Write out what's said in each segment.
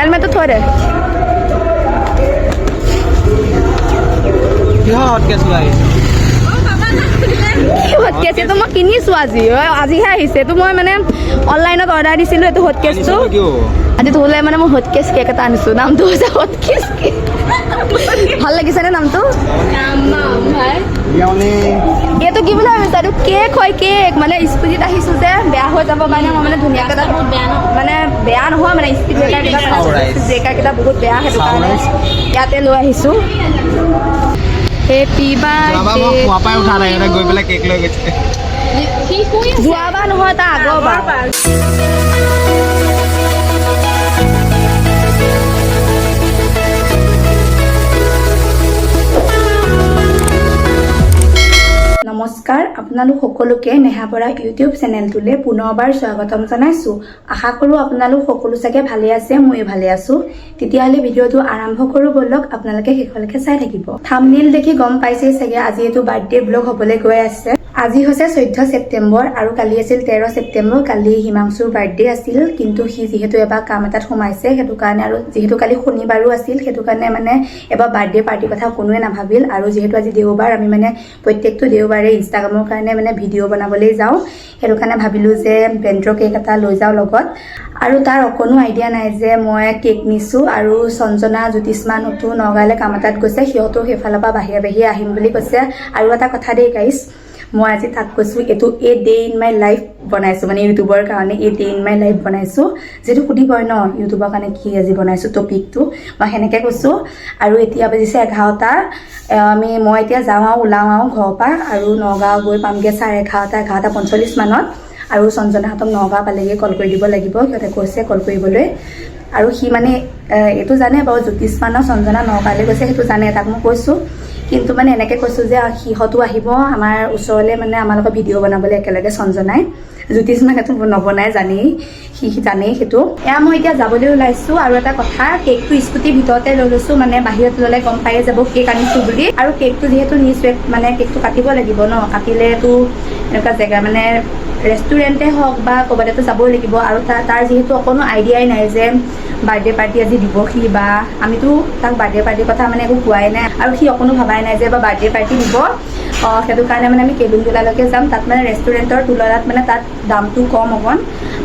হেলমেটটো থৈ দে হটকেছটো মই কিনিছোঁ আজিহে আহিছে এইটো মই মানে অনলাইনত অৰ্ডাৰ দিছিলোঁ এইটো হটকেছটো আজি তোলে মানে মই হটকেছ কেক এটা আনিছোঁ নামটো হৈছে হটকেছ কেক ভাল লাগিছেনে নামটো এইটো কি বুলি ভাবিছা এইটো কেক হয় কেক মানে স্কুটিত আহিছোঁ যে বেয়া হৈ যাব কাৰণে মই মানে ধুনীয়াকৈ তাত মানে বেয়া নহয় মানে স্পীড ব্ৰেকাৰকেইটা বহুত বেয়া সেইটো কাৰণে ইয়াতে লৈ আহিছোঁ হেপী বাৰ্থডে গৈ পেলাই কেক লৈ গৈছে যোৱাবাৰ নহয় তাৰ আগৰবাৰ নমস্কাৰ আপোনালোক সকলোকে নেহা বৰা ইউটিউব চেনেলটোলৈ পুনৰবাৰ স্বাগতম জনাইছোঁ আশা কৰোঁ আপোনালোক সকলো চাগে ভালে আছে ময়ো ভালে আছোঁ তেতিয়াহ'লে ভিডিঅ'টো আৰম্ভ কৰোঁ বলক আপোনালোকে শেষলৈকে চাই থাকিব থাম্বনেইল দেখি গম পাইছেই চাগে আজি এইটো বাৰ্থডে ব্লগ হ'বলৈ গৈ আছে আজি হৈছে 14 ছেপ্টেম্বৰ আৰু কালি আছিল 13 ছেপ্টেম্বৰ কালি হিমাংশুৰ বাৰ্থডে আছিল কিন্তু সি যিহেতু এবাৰ কাম এটাত সোমাইছে সেইটো কাৰণে আৰু যিহেতু কালি শনিবাৰো আছিল সেইটো কাৰণে মানে এবাৰ বাৰ্থডে পাৰ্টিৰ কথা কোনোৱে নাভাবিল আৰু যিহেতু আজি দেওবাৰ আমি মানে প্ৰত্যেকটো দেওবাৰে ইনষ্টাগ্ৰামৰ কাৰণে মানে ভিডিঅ' বনাবলৈ যাওঁ সেইটো কাৰণে ভাবিলোঁ যে বেণ্ট্ৰ কেক এটা লৈ যাওঁ লগত আৰু তাৰ অকণো আইডিয়া নাই যে মই কেক নিছোঁ আৰু সঞ্জনা জ্যোতিষ্মা নতু নগাঁৱলৈ কাম এটাত গৈছে সিহঁতো সেইফালৰ পৰা বাহিৰে আহিম বুলি কৈছে আৰু এটা কথা দেই গাইছ মই আজি তাক কৈছোঁ এইটো a day in my life বনাইছোঁ মানে ইউটিউবৰ কাৰণে a day in my life বনাইছোঁ যিটো সুধিবই ন ইউটিউবৰ কাৰণে কি আজি বনাইছোঁ টপিকটো মই সেনেকৈ কৈছোঁ আৰু এতিয়া বাজিছে 11টা মই এতিয়া যাওঁ আৰু ওলাওঁ আৰু ঘৰৰ পৰা আৰু নগাঁও গৈ পামগৈ 11:30 মানত আৰু সঞ্জনাহঁতক নগাঁও পালেগৈ কল কৰি দিব লাগিব সিহঁতে কৈছে কল কৰিবলৈ আৰু সি মানে এইটো জানে বাৰু জ্যোতিষ্মান সঞ্জনা নগাঁৱলৈ গৈছে সেইটো জানে তাক মই কৈছোঁ কিন্তু মানে এনেকৈ কৈছোঁ যে সিহঁতো আহিব আমাৰ ওচৰলৈ মানে আমাৰ লগত ভিডিঅ' বনাবলৈ একেলগে সঞ্জনাই জ্যোতিষ্মানেতো নবনাই জানেই সি জানেই সেইটো এয়া মই এতিয়া যাবলৈ ওলাইছোঁ আৰু এটা কথা কেকটো স্কুটিৰ ভিতৰতে লৈ লৈছোঁ মানে বাহিৰত ল'লে গম পায়ে যাব কেক আনিছোঁ বুলি আৰু কেকটো যিহেতু নিছোঁ মানে কেকটো কাটিব লাগিব ন কাটিলেতো এনেকুৱা জেগা মানে ৰেষ্টুৰেণ্টে হওক বা ক'ৰবাতো যাবই লাগিব আৰু তাৰ যিহেতু অকণো আইডিয়াই নাই যে বাৰ্থডে পাৰ্টি আজি দিবহি বা আমিতো তাক বাৰ্থডে পাৰ্টিৰ কথা মানে একো কোৱাই নাই আৰু সি অকণো ভাবাই নাই যে বা বাৰ্থডে পাৰ্টি দিব সেইটো কাৰণে মানে আমি কেলুণ্ডোলালৈকে যাম তাত মানে ৰেষ্টুৰেণ্টৰ তুলনাত মানে তাত দামটো কম অকণ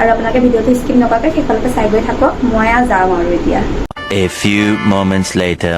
আৰু আপোনালোকে ভিডিঅ'টো স্কিপ নকৰাকৈ শেষলৈকে চাই গৈ থাকক মই যাওঁ আৰু এতিয়া A few moments later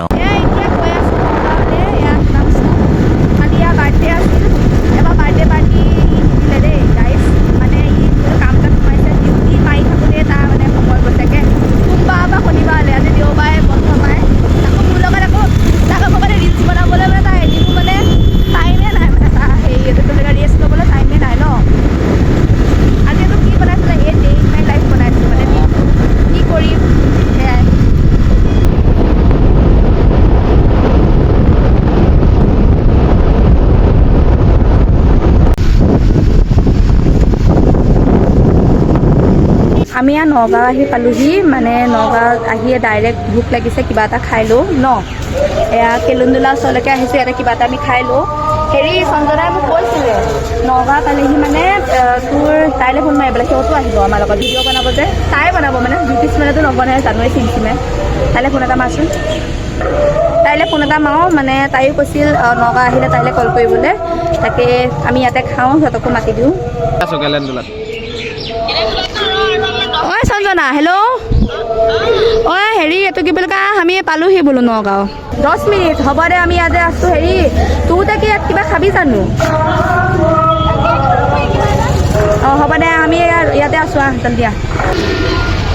আমি ইয়াত নগাঁও আহি পালোহি মানে নগাঁৱত আহিয়ে ডাইৰেক্ট ভোক লাগিছে কিবা এটা খাই লওঁ ন এয়া কেলুণ্ডোলা ওচৰলৈকে আহিছোঁ ইয়াতে কিবা এটা আমি খাই লওঁ হেৰি সঞ্জনাই মোক কৈছিলে নগাঁও পালেহি মানে তোৰ তাইলৈ ফোন মাৰিবলৈ সিহঁতো আহিব আমাৰ লগত ভিডিঅ' বনাব যে তাই বনাব মানে জ্যোতিষ্মানেতো নবনাই জানুৱাৰী চিমচিমে তাইলৈ ফোন এটা মাৰচোন তাইলৈ ফোন এটা মাৰোঁ মানে তাইও কৈছিল নগাঁও আহিলে তাইলৈ কল কৰিবলৈ তাকে আমি ইয়াতে খাওঁ সিহঁতকো মাতি দিওঁ ঐ সঞ্জনা হেল্ল' ঐ হেৰি এইটো কি বুলি কয় আমি পালোহি বোলো নগাঁও 10 মিনিট হ'ব দে আমি ইয়াতে আছোঁ হেৰি তোৰ তাকে ইয়াত কিবা খাবি জানো অঁ হ'ব দে আমি ইয়াতে আছোঁ জলদি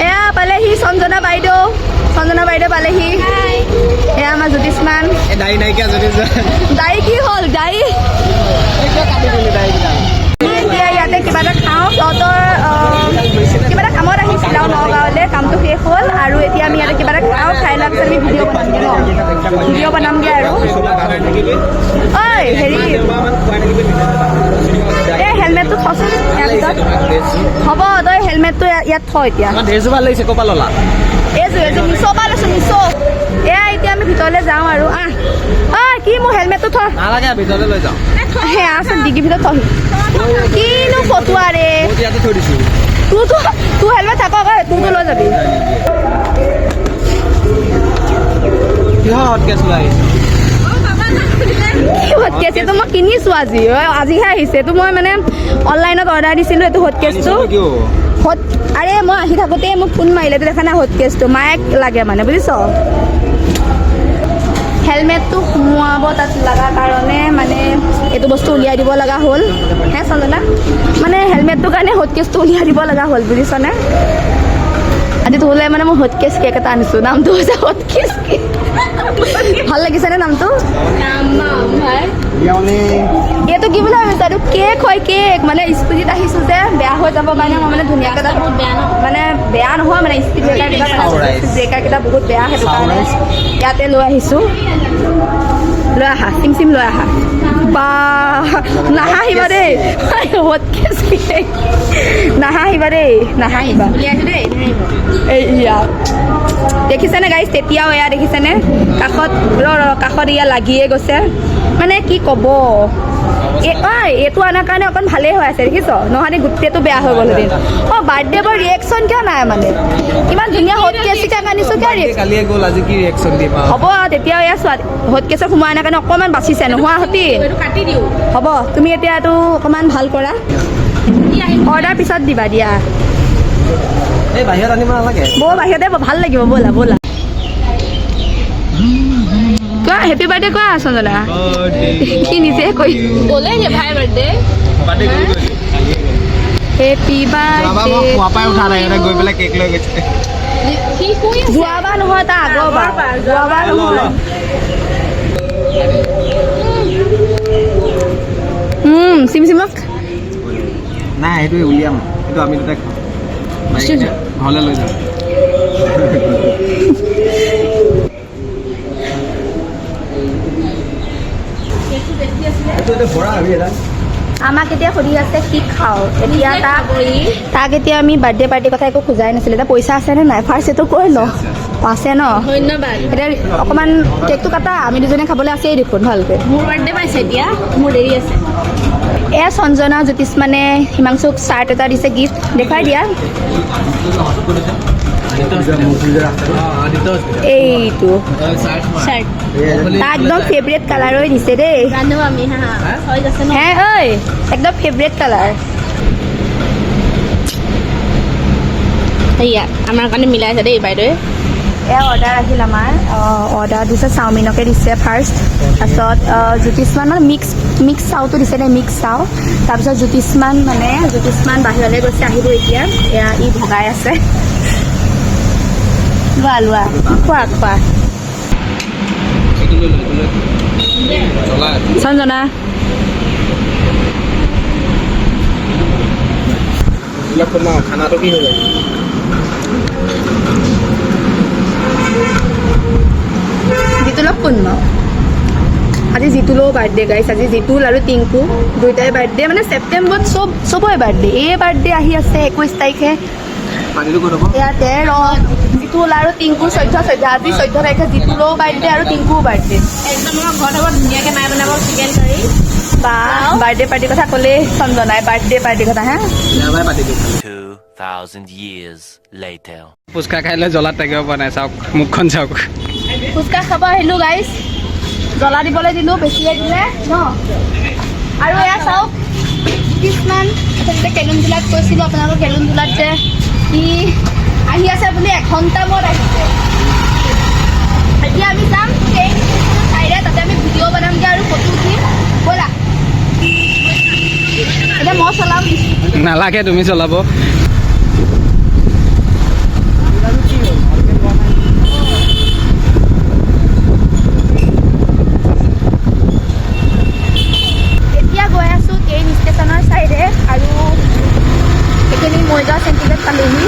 এয়া পালেহি সঞ্জনা বাইদেউ পালেহি এয়া আমাৰ জ্যোতিষ্মান দাড়ি কি হ'ল দাড়ি এতিয়া ইয়াতে কিবা এটা খাওঁ সিহঁতৰ কিবা এটা কামত আহিছিল আৰু নগাঁৱলৈ কামটো শেষ হ'ল আৰু এতিয়া আমি ইয়াতে কিবা এটা খাওঁ খাই লোৱাৰ পিছত আমি ভিডিঅ' বনামগৈ আৰু ঐ হেৰি এই হেলমেটটো থচোন ইয়াৰ পিছত হ'ব তই হেলমেটটো ইয়াত থ এতিয়া এইযোৰ মিছ' পৰা লৈছোঁ মিছ' এয়া এতিয়া আমি ভিতৰলৈ যাওঁ আৰু কি মোৰ হেলমেটটো থ ভিতৰলৈ লৈ যাওঁ সেয়া আছে ডিগিৰ ভিতৰত থহি কিনো ফটোৱা ৰে তোৰ হেলমেট থাকক তোৰটো লৈ যাবি হটকেছ লৈ আহিছো হটকেছ এইটো মই কিনিছোঁ আজিহে আহিছে এইটো মই মানে অনলাইনত অৰ্ডাৰ দিছিলোঁ এইটো হটকেছটো আৰে মই আহি থাকোঁতে মোক ফোন মাৰিলে দেখা নাই হটকেছটো মায়েক লাগে মানে বুজিছ হেলমেটটো সোমোৱাব তাত লগা কাৰণে মানে এইটো বস্তু উলিয়াই দিব লগা হ'ল হে সঞ্জনা মানে হেলমেটটোৰ কাৰণে হটকেছটো উলিয়াই দিব লগা হ'ল বুজিছনে আজি তোলে মানে মই হটকেছ কেক এটা আনিছোঁ নামটো হৈছে হটকেছ কেক ভাল লাগিছেনে নামটো এইটো কি বুলি ভাবিছা এইটো কেক হয় কেক মানে স্পিডত আহিছোঁ যে বেয়া হৈ যাব কাৰণে মই মানে ধুনীয়াকৈ তাত মানে বেয়া নহয় মানে স্পিড ব্ৰেকাৰকেইটা বহুত বেয়া সেইটো কাৰণে ইয়াতে লৈ আহিছোঁ লৈ আহা চিম চিম লৈ আহা বা নাহাঁহিবা দেই হটকেছ কেক নাহাঁহিবা দেই নাহাঁহিবা এই ইয়া দেখিছেনে গাইজ তেতিয়াও এয়া দেখিছেনে কাষত কাষত এয়া লাগিয়ে গৈছে মানে কি ক'ব এইটো আনাৰ কাৰণে অকণ ভালেই হৈ আছে দেখিছ নহ'লে গোটেইটো বেয়া হৈ গ'ল দিন অঁ বাৰ্থডে বৰ ৰিয়েকশ্যন কিয় নাই মানে ইমান ধুনীয়া হটকেছ কেক আনিছোঁ কিয় কালিয়ে গ'ল আজি কি ৰিয়েকশ্যন দিম হ'ব তেতিয়া এয়া চোৱা হটকেছত সোমাই অনাৰ কাৰণে অকণমান বাচিছে নোহোৱা সতি হ'ব তুমি এতিয়া এইটো অকণমান ভাল কৰা অৰ্ডাৰ পিছত দিবা দিয়া এই বাহিৰত আনিব নালাগে বাহিৰতে ভাল লাগিব ব'লা ব'লা কোৱা হেপী বাৰ্থডে কোৱা সঞ্জনা কি নিজে কৈ बोले ये भाई बर्थडे হেপী বাৰ্থডে খোৱাপাই উঠা নাই গৈ পেলাই কেক লৈ গৈছে ठीक हुई যোৱাবাৰ নহয় তাৰ আগৰবাৰ যোৱাবাৰ নহয় চিম চিমক নাই সেইটো উলিয়াম সেইটো আমি দুটাই খাম ঘৰলৈ লৈ যাম আমাক এতিয়া সুধি আছে কি খাওঁ এতিয়া তাক এতিয়া আমি বাৰ্থডে পাৰ্টিৰ কথা একো খোজাই নাছিলোঁ এতিয়া পইচা আছেনে নাই ফাৰ্ষ্ট এইটো কৈ লওঁ আছে ন ধন্যবাদ এতিয়া অকণমান কেকটো কাটা আমি দুজনে খাবলৈ আছেই দেখোন ভালকৈ মোৰ বাৰ্থডে পাইছে এতিয়া মোৰ দেৰি আছে এয়া সঞ্জনা জ্যোতিষ মানে হিমাংশুক চাৰ্ট এটা দিছে গিফ্ট দেখুৱাই দিয়া এইটো চাৰ্ট তাক একদম ফেভৰেট কালাৰৰে দিছে দেই জানো আমি হা হৈ গৈছে ন হে ঐ একদম ফেভৰেট কালাৰ সেয়া আমাৰ কাৰণে মিলাইছে দেই বাইদেৱে এয়া অৰ্ডাৰ আহিল আমাৰ অৰ্ডাৰ দিছে চাওমিনকে দিছে ফাৰ্ষ্ট তাৰপিছত জ্যোতিষমান মানে মিক্স চাউটো দিছে দেই মিক্স চাউ তাৰপিছত জ্যোতিষমান বাহিৰলৈ গৈছে আহিব এতিয়া এয়া ই ভগাই আছে লোৱা লোৱা খোৱা খোৱা সঞ্জনা খানাটো কি হৈ যাব জিতুলক কোন ন আজি জিতুলো বাৰ্থডে গাইছ আজি জিতুল আৰু টিংকু দুইটাই বাৰ্থডে মানে ছেপ্টেম্বৰত চবৰে বাৰ্থডে এই বাৰ্থডে আহি আছে 21 তাৰিখে পানীটো ক'ত হ'ব এয়া 13 জিতুল আৰু টিংকু 14 আজি 14 তাৰিখে জিতুলো বাৰ্থডে আৰু টিংকুও বাৰ্থডে একদম আমাৰ ঘৰত হ'ব ধুনীয়াকৈ মায়ে বনাব চিকেন কাৰী বা বাৰ্থডে পাৰ্টিৰ কথা ক'লেই সঞ্জনাই বাৰ্থডে পাৰ্টিৰ কথা হা দেওবাৰে পাতি দিম 2,000 years later. ফুচকা খাই লৈ জ্বলাত থাকিব পৰা নাই চাওক মুখখন চাওক ফুচকা খাব আহিলোঁ গাইছ জ্বলা দিবলৈ দিলোঁ বেছিয়ে দিলে ন আৰু এয়া চাওক কিছুমান আচলতে কেলুনজোলাত কৈছিলোঁ আপোনালোকৰ কেলুনজোলাত যে ই আহি আছে বুলি এঘণ্টা মূৰত আহিছে এতিয়া আমি যাম ট্ৰেইন চাইডে তাতে আমি ভিডিঅ' বনামগৈ আৰু ফটো উঠিম ব'লা এতিয়া মই চলাম নালাগে তুমি চলাব এতিয়া গৈ আছোঁ ট্ৰেইন ষ্টেচনৰ চাইডে আৰু এইখিনি মৰিগাঁও চেণ্টিগেট পালোহি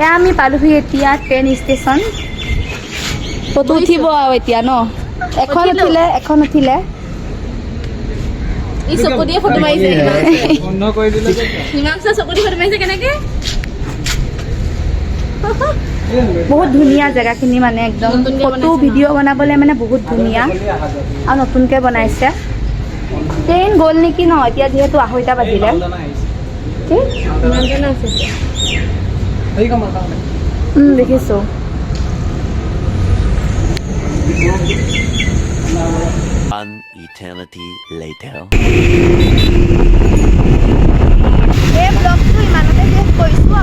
এয়া আমি পালোহি এতিয়া ট্ৰেইন ষ্টেচন ফটো উঠিব আৰু এতিয়া ন এখন উঠিলে ই চকু দিয়ে ফটো মাৰিছে বন্ধ কৰি দিলে হিমাংশু চকু দিয়ে ফটো মাৰিছে কেনেকৈ বহুত ধুনীয়া জেগাখিনি মানে একদম নতুনকৈ ফটো বনাইছে ন? ভিডিঅ' বনাবলৈ মানে বহুত ধুনীয়া আৰু নতুনকৈ বনাইছে ট্ৰেইন গ'ল নেকি ন এতিয়া যিহেতু 2:30 বাজিলে নেকি ইমানজনে আছে দেখিছোঁ One eternity later. এই ব্লগটো ইমানতে শেষ কৰিছোঁ